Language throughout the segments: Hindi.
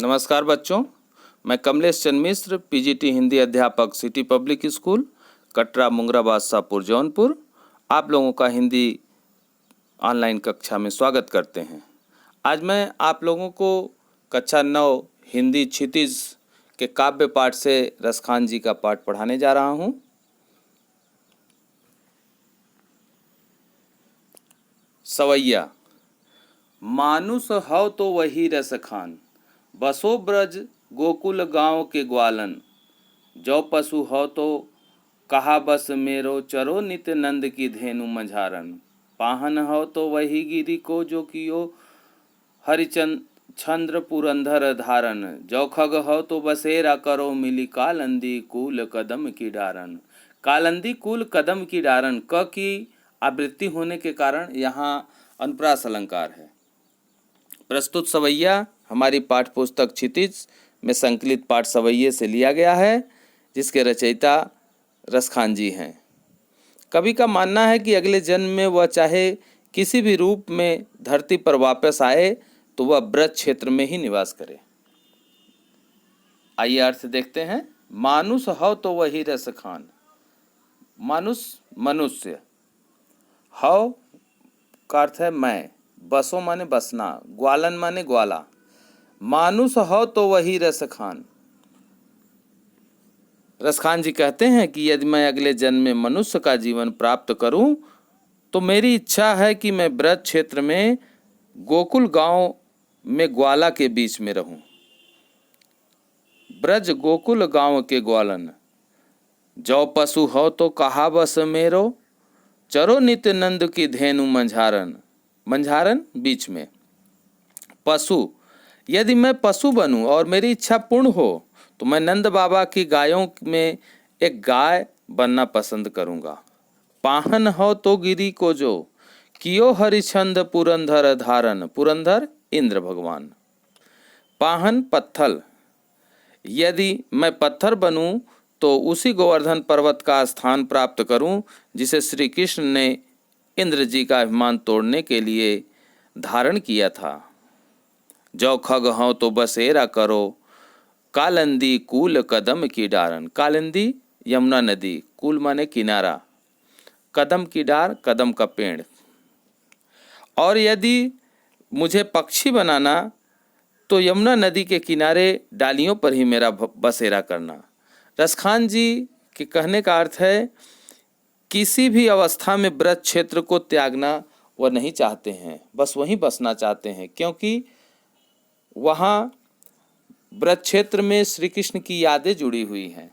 नमस्कार बच्चों, मैं कमलेश चंद मिश्र, पीजीटी हिंदी अध्यापक, city public school, Katra, Mungra, Badshahpur, Jaunpur, आप लोगों का हिंदी ऑनलाइन कक्षा में स्वागत करते हैं। आज मैं आप लोगों को कक्षा 9 हिंदी क्षितिज के काव्य पाठ से रसखान जी का पाठ पढ़ाने जा रहा हूँ। सवैया। मानुष हौ तो वही रसखान, बसो ब्रज गोकुल गाँव के ग्वालन। जो पशु हो तो कहा बस मेरो, चरो नित्य नंद की धेनु मझारन। पाहन हो तो वही गिरी को, जो कियो हरिचंद छंद्र पुरंधर धारन। जो खग हो तो बसेरा करो, मिली कालंदी कूल कदम की डारन। कालंदी कूल कदम की डारन क की आवृत्ति होने के कारण यहाँ अनुप्रास अलंकार है। प्रस्तुत सवैया हमारी पाठ पुस्तक क्षितिज में संकलित पाठ सवैये से लिया गया है, जिसके रचयिता रसखान जी हैं। कवि का मानना है कि अगले जन्म में वह चाहे किसी भी रूप में धरती पर वापस आए तो वह ब्रज क्षेत्र में ही निवास करे। आइए अर्थ देखते हैं। मानुष हो तो वही रसखान। मानुष मनुष्य, हो का अर्थ है मैं, बसो माने बसना, ग्वालन माने ग्वाला। मानुष हो तो वही रसखान। रसखान जी कहते हैं कि यदि मैं अगले जन्म में मनुष्य का जीवन प्राप्त करूं तो मेरी इच्छा है कि मैं ब्रज क्षेत्र में गोकुल गांव में ग्वाला के बीच में रहूं। ब्रज गोकुल गांव के ग्वालन। जो पशु हो तो कहा बस मेरो, चरो नित्य नंद की धेनु मंझारन। मंझारन बीच में। पशु, यदि मैं पशु बनूं और मेरी इच्छा पूर्ण हो तो मैं नंद बाबा की गायों में एक गाय बनना पसंद करूंगा। पाहन हो तो गिरी को, जो कियो हरिछंद पुरंधर धारन। पुरंधर इंद्र भगवान। पाहन पत्थल, यदि मैं पत्थर बनूं तो उसी गोवर्धन पर्वत का स्थान प्राप्त करूं जिसे श्री कृष्ण ने इंद्र जी का अभिमान तोड़ने के लिए धारण किया था। जो खग हो तो बसेरा करो, कालंदी कूल कदम की डारन। कालिंदी यमुना नदी, कूल माने किनारा, कदम की डार कदम का पेड़। और यदि मुझे पक्षी बनाना तो यमुना नदी के किनारे डालियों पर ही मेरा बसेरा करना। रसखान जी के कहने का अर्थ है किसी भी अवस्था में ब्रज क्षेत्र को त्यागना वह नहीं चाहते हैं, बस वहीं बसना चाहते हैं, क्योंकि वहाँ ब्रज क्षेत्र में श्री कृष्ण की यादें जुड़ी हुई हैं।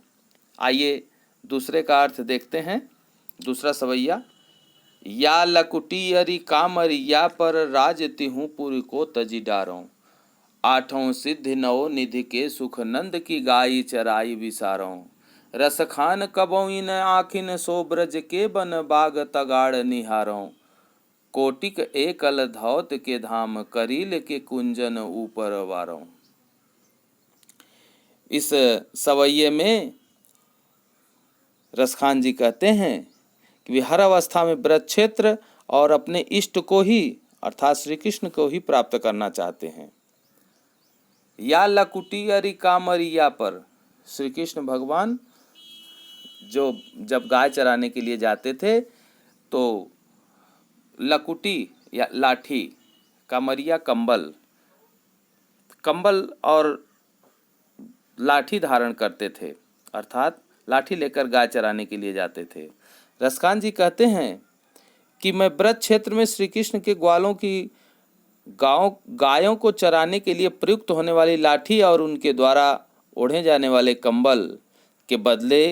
आइए दूसरे का अर्थ देखते हैं। दूसरा सवैया। या लकुटी अरि कामरि, या पर राज तिहूँ पुर को तजी डारों। आठों सिद्धि नौ निधि के सुख, नंद की गाई चराई विसारों। रसखान कबौइन आखिन, सो ब्रज के बन बाग तगाड़ निहारों। कोटिक एकल धौत के धाम, करील के कुंजन ऊपर वारों। इस सवैये में रसखान जी कहते हैं कि वे हर अवस्था में ब्रज क्षेत्र और अपने इष्ट को ही अर्थात श्री कृष्ण को ही प्राप्त करना चाहते हैं। या लकुटी अरि कामरि, या पर श्री कृष्ण भगवान जो जब गाय चराने के लिए जाते थे तो लकुटी या लाठी, कामरिया कंबल, कंबल और लाठी धारण करते थे, अर्थात लाठी लेकर गाय चराने के लिए जाते थे। रसखान जी कहते हैं कि मैं ब्रज क्षेत्र में श्री कृष्ण के ग्वालों की गायों को चराने के लिए प्रयुक्त होने वाली लाठी और उनके द्वारा ओढ़े जाने वाले कंबल के बदले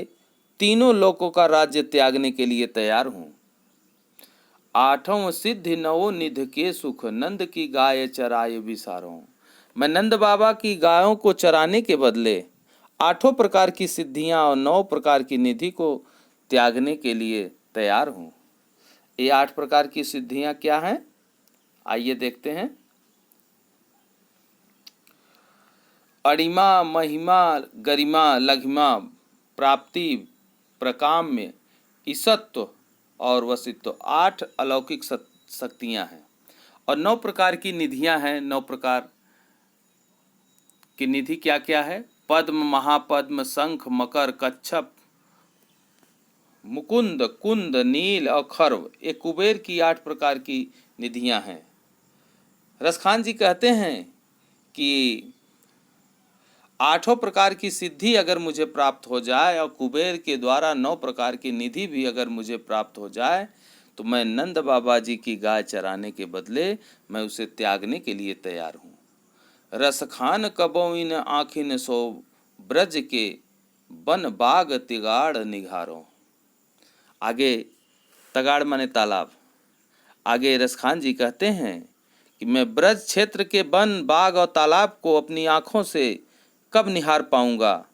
तीनों लोकों का राज्य त्यागने के लिए तैयार हूँ। आठों सिद्धि नवो निध के सुख, नंद की गाय चराए विसारों। मैं नंद बाबा की गायों को चराने के बदले आठों प्रकार की सिद्धियां और 9 प्रकार की निधि को त्यागने के लिए तैयार हूँ। ये 8 प्रकार की सिद्धियां क्या हैं? आइए देखते हैं। अणिमा, महिमा, गरिमा, लघिमा, प्राप्ति, प्रकाम्य, ईसत्व और वसित्व, 8 अलौकिक शक्तियां हैं और 9 प्रकार की निधियां हैं, 9 प्रकार कि निधि क्या क्या है? पद्म, महापद्म, शंख, मकर, कच्छप, मुकुंद, कुंद, नील और खर्व, ये कुबेर की 8 प्रकार की निधियां हैं। रसखान जी कहते हैं कि 8 प्रकार की सिद्धि अगर मुझे प्राप्त हो जाए और कुबेर के द्वारा 9 प्रकार की निधि भी अगर मुझे प्राप्त हो जाए तो मैं नंद बाबा जी की गाय चराने के बदले मैं उसे त्यागने के लिए तैयार हूँ। रसखान कबो इन आँखिन सो ब्रज के बन बाग तिगाड़ निघारो। आगे तगाड़ माने तालाब। आगे रसखान जी कहते हैं कि मैं ब्रज क्षेत्र के वन, बाग और तालाब को अपनी आंखों से कब निहार पाऊंगा।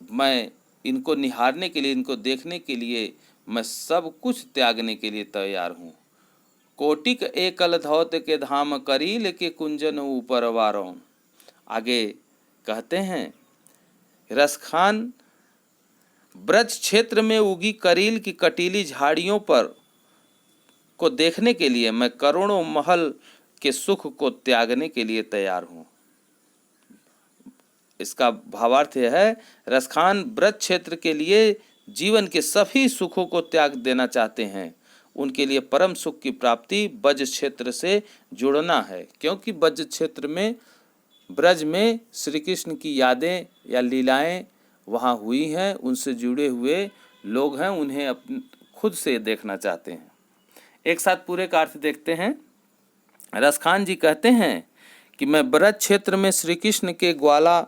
मैं इनको निहारने के लिए, इनको देखने के लिए मैं सब कुछ त्यागने के लिए तैयार हूँ। कोटिक एकल धौत के धाम, करील के कुंजन ऊपर वारों। आगे कहते हैं रसखान ब्रज क्षेत्र में उगी करील की कटीली झाड़ियों पर को देखने के लिए मैं करोड़ों महल के सुख को त्यागने के लिए तैयार हूँ। इसका भावार्थ यह है, रसखान ब्रज क्षेत्र के लिए जीवन के सभी सुखों को त्याग देना चाहते हैं। उनके लिए परम सुख की प्राप्ति ब्रज क्षेत्र से जुड़ना है, क्योंकि ब्रज क्षेत्र में, ब्रज में श्री कृष्ण की यादें या लीलाएं वहाँ हुई हैं, उनसे जुड़े हुए लोग हैं, उन्हें खुद से देखना चाहते हैं। एक साथ पूरे का अर्थ देखते हैं। रसखान जी कहते हैं कि मैं ब्रज क्षेत्र में श्री कृष्ण के ग्वाला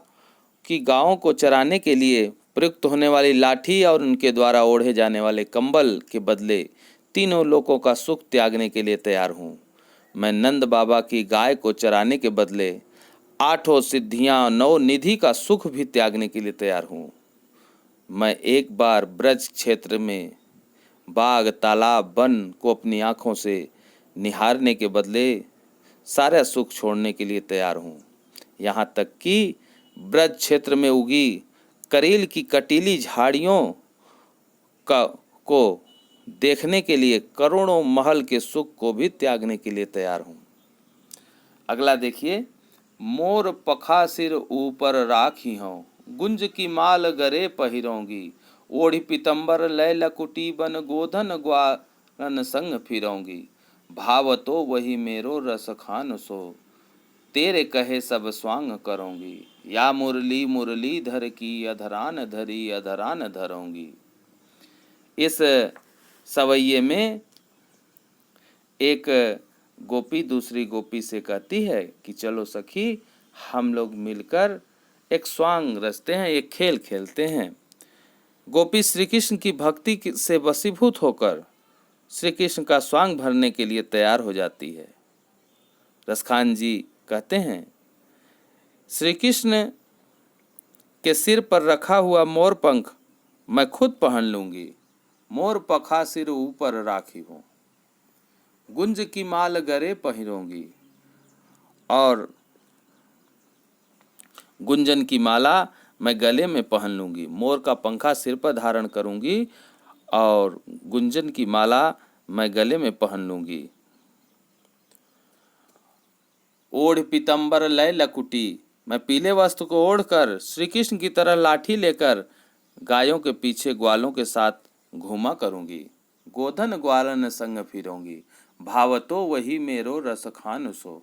की गायों को चराने के लिए प्रयुक्त होने वाली लाठी और उनके द्वारा ओढ़े जाने वाले कंबल के बदले तीनों लोकों का सुख त्यागने के लिए तैयार हूँ। मैं नंद बाबा की गाय को चराने के बदले 8 सिद्धियाँ, 9 निधि का सुख भी त्यागने के लिए तैयार हूँ। मैं एक बार ब्रज क्षेत्र में बाग, तालाब, वन को अपनी आँखों से निहारने के बदले सारा सुख छोड़ने के लिए तैयार हूँ। यहाँ तक कि ब्रज क्षेत्र में उगी करील की कटीली झाड़ियों को देखने के लिए करोड़ों महल के सुख को भी त्यागने के लिए तैयार हूँ। अगला देखिए, मोर पखा सिर ऊपर राखी हूँ, गुंज की माल गरे पहिरोंगी, ओढ़ी पीतम्बर लय लकुटी बन, गोधन ग्वालन संग फिरोंगी, भाव तो वही मेरो रसखान सो, तेरे कहे सब स्वांग करोंगी, या मुरली मुरलीधर की अधरान धरी अधरान धरोंगी। इस सवैये में एक गोपी दूसरी गोपी से कहती है कि चलो सखी, हम लोग मिलकर एक स्वांग रचते हैं, एक खेल खेलते हैं। गोपी श्री कृष्ण की भक्ति से वशीभूत होकर श्री कृष्ण का स्वांग भरने के लिए तैयार हो जाती है। रसखान जी कहते हैं, श्री कृष्ण के सिर पर रखा हुआ मोर पंख मैं खुद पहन लूंगी, मोर पखा सिर ऊपर राखी हूँ, गुंज की माल गरे पहिरोंगी, और गुंजन की माला मैं गले में पहन लूंगी, मोर का पंखा सिर पर धारण करूंगी और गुंजन की माला मैं गले में पहन लूंगी। ओढ़ पीतम्बर लय लकुटी, मैं पीले वस्त्र को ओढ़कर श्री कृष्ण की तरह लाठी लेकर गायों के पीछे ग्वालों के साथ घूमा करूंगी, गोधन ग्वालन संग फिरोंगी, भाव तो वही मेरो रसखान सो।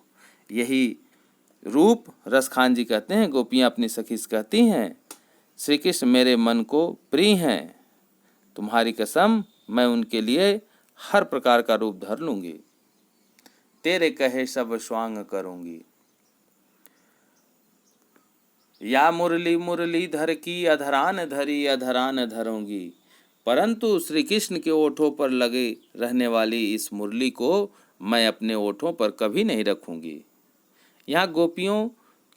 यही रूप रसखान जी कहते हैं, गोपियां अपनी सखी से कहती हैं, श्री कृष्ण मेरे मन को प्रिय हैं, तुम्हारी कसम मैं उनके लिए हर प्रकार का रूप धर लूंगी, तेरे कहे सब स्वांग करूंगी, या मुरली मुरलीधर की अधरान धरी अधरान धरूंगी। परंतु श्री कृष्ण के ओठों पर लगे रहने वाली इस मुरली को मैं अपने ओठों पर कभी नहीं रखूंगी। यहाँ गोपियों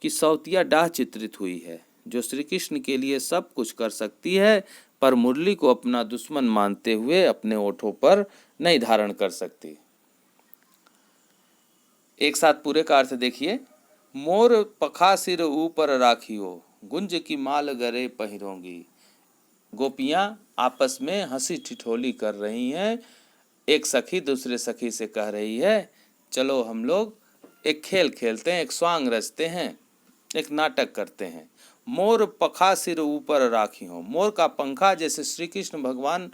की सौतिया डाह चित्रित हुई है, जो श्री कृष्ण के लिए सब कुछ कर सकती है, पर मुरली को अपना दुश्मन मानते हुए अपने ओठों पर नहीं धारण कर सकती। एक साथ पूरे का अर्थ देखिए, मोर पखा सिर ऊपर राखियो, गुंज की माल गरे पहिरोंगी। गोपियां आपस में हंसी ठिठोली कर रही हैं। एक सखी दूसरे सखी से कह रही है, चलो हम लोग एक खेल खेलते हैं, एक स्वांग रचते हैं, एक नाटक करते हैं। मोर पखा सिर ऊपर राखी हो, मोर का पंखा जैसे श्री कृष्ण भगवान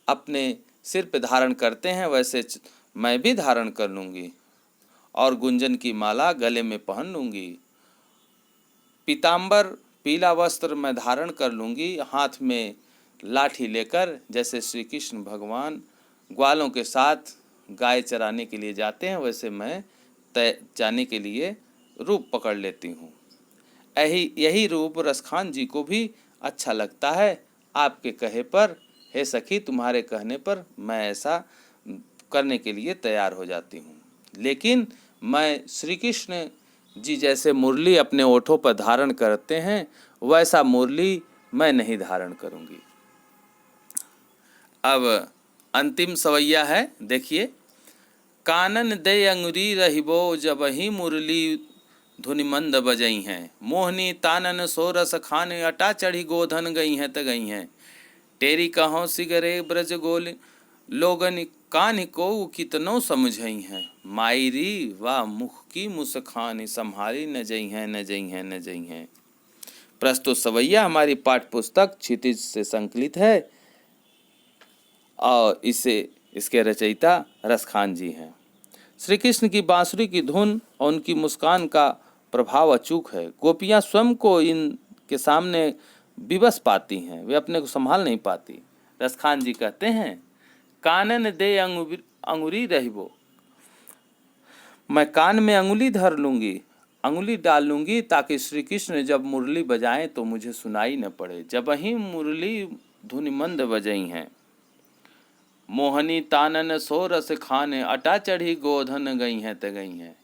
अपने सिर पे धारण करते हैं वैसे मैं भी धारण कर लूँगी और गुंजन की माला गले में पहन लूँगी। पीताम्बर पीला वस्त्र मैं धारण कर लूँगी, हाथ में लाठी लेकर जैसे श्री कृष्ण भगवान ग्वालों के साथ गाय चराने के लिए जाते हैं वैसे मैं जाने के लिए रूप पकड़ लेती हूँ। यही रूप रसखान जी को भी अच्छा लगता है। आपके कहे पर, हे सखी तुम्हारे कहने पर मैं ऐसा करने के लिए तैयार हो जाती हूँ, लेकिन मैं श्री कृष्ण जी जैसे मुरली अपने ओठों पर धारण करते हैं वैसा मुरली मैं नहीं धारण करूँगी। अब अंतिम सवैया है, देखिए। कानन दे अंगुरी रहिबो जब ही मुरली धुनि मंद बजई हैं, मोहनी तानन सोरस खाने अटा चढ़ी गोधन गई हैं त गई हैं। टेरी कहों सिगरे ब्रज गोल लोगन कान को कितनो समझई हैं, मायरी वा मुख की मुस्कान संभाली न जई हैं न जई हैं न जई हैं। प्रस्तुत सवैया हमारी पाठ्य पुस्तक क्षितिज से संकलित है और इसके रचयिता रसखान जी हैं। श्री कृष्ण की बांसुरी की धुन और उनकी मुस्कान का प्रभाव अचूक है। गोपियाँ स्वयं को इनके सामने विवश पाती हैं, वे अपने को संभाल नहीं पाती। रसखान जी कहते हैं, कानन दे अंगुरी रहिबो, मैं कान में अंगुली धर लूँगी, अंगुली डाल लूँगी ताकि श्री कृष्ण जब मुरली बजाएं तो मुझे सुनाई न पड़े। जब ही मुरली धुनि मंद बजई हैं, मोहनी तानन सोरस खाने अटा चढ़ी गोधन गई हैं त गई हैं।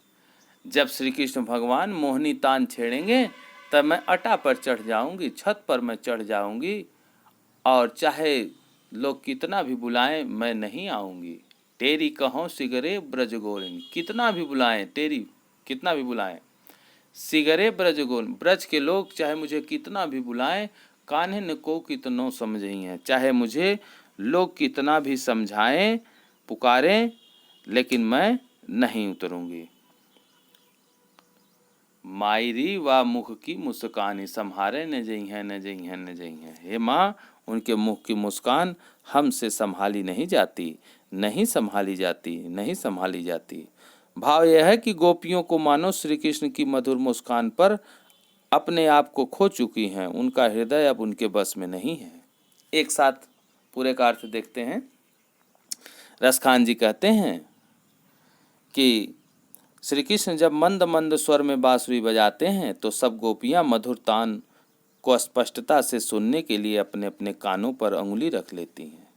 जब श्री कृष्ण भगवान मोहनी तान छेड़ेंगे तब मैं अटा पर चढ़ जाऊंगी, छत पर मैं चढ़ जाऊंगी और चाहे लोग कितना भी बुलाएं मैं नहीं आऊंगी। टेरी कहों सिगरे ब्रज गोलिन, कितना भी बुलाएं, टेरी कितना भी बुलाएं, सिगरे ब्रज गोल, ब्रज के लोग चाहे मुझे कितना भी बुलाएं, कान्हन को कितनों समझई हैं, चाहे मुझे लोग कितना भी समझाएं पुकारें लेकिन मैं नहीं उतरूंगी। मायरी व मुख की मुस्कान संहारे न जई हैं न जई हैं न जई हैं। हे माँ, उनके मुख की मुस्कान हमसे संभाली नहीं जाती, नहीं संभाली जाती, नहीं संभाली जाती। भाव यह है कि गोपियों को मानो श्री कृष्ण की मधुर मुस्कान पर अपने आप को खो चुकी हैं, उनका हृदय अब उनके बस में नहीं है। एक साथ पूरे का अर्थ देखते हैं। रसखान जी कहते हैं कि श्री कृष्ण जब मंद मंद स्वर में बांसुरी बजाते हैं तो सब गोपियां मधुर तान को स्पष्टता से सुनने के लिए अपने अपने कानों पर अंगुली रख लेती हैं।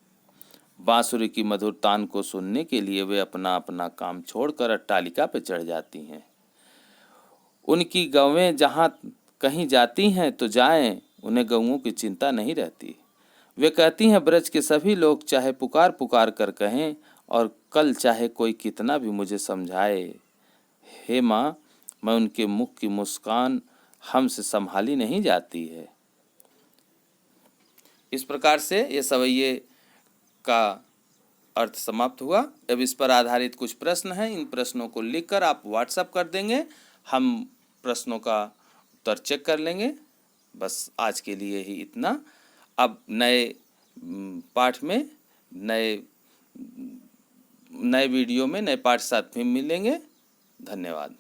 बांसुरी की मधुर तान को सुनने के लिए वे अपना अपना काम छोड़कर अट्टालिका पर चढ़ जाती हैं। उनकी गौवें जहाँ कहीं जाती हैं तो जाएं, उन्हें गौओं की चिंता नहीं रहती। वे कहती हैं, ब्रज के सभी लोग चाहे पुकार पुकार कर कहें और कल चाहे कोई कितना भी मुझे समझाए, हे माँ, मैं उनके मुख की मुस्कान हमसे संभाली नहीं जाती है। इस प्रकार से ये सवैये का अर्थ समाप्त हुआ। अब इस पर आधारित कुछ प्रश्न हैं, इन प्रश्नों को लिखकर आप व्हाट्सएप कर देंगे, हम प्रश्नों का उत्तर चेक कर लेंगे। बस आज के लिए ही इतना। अब नए पाठ में नए वीडियो में नए पाठ साथ में मिलेंगे। धन्यवाद।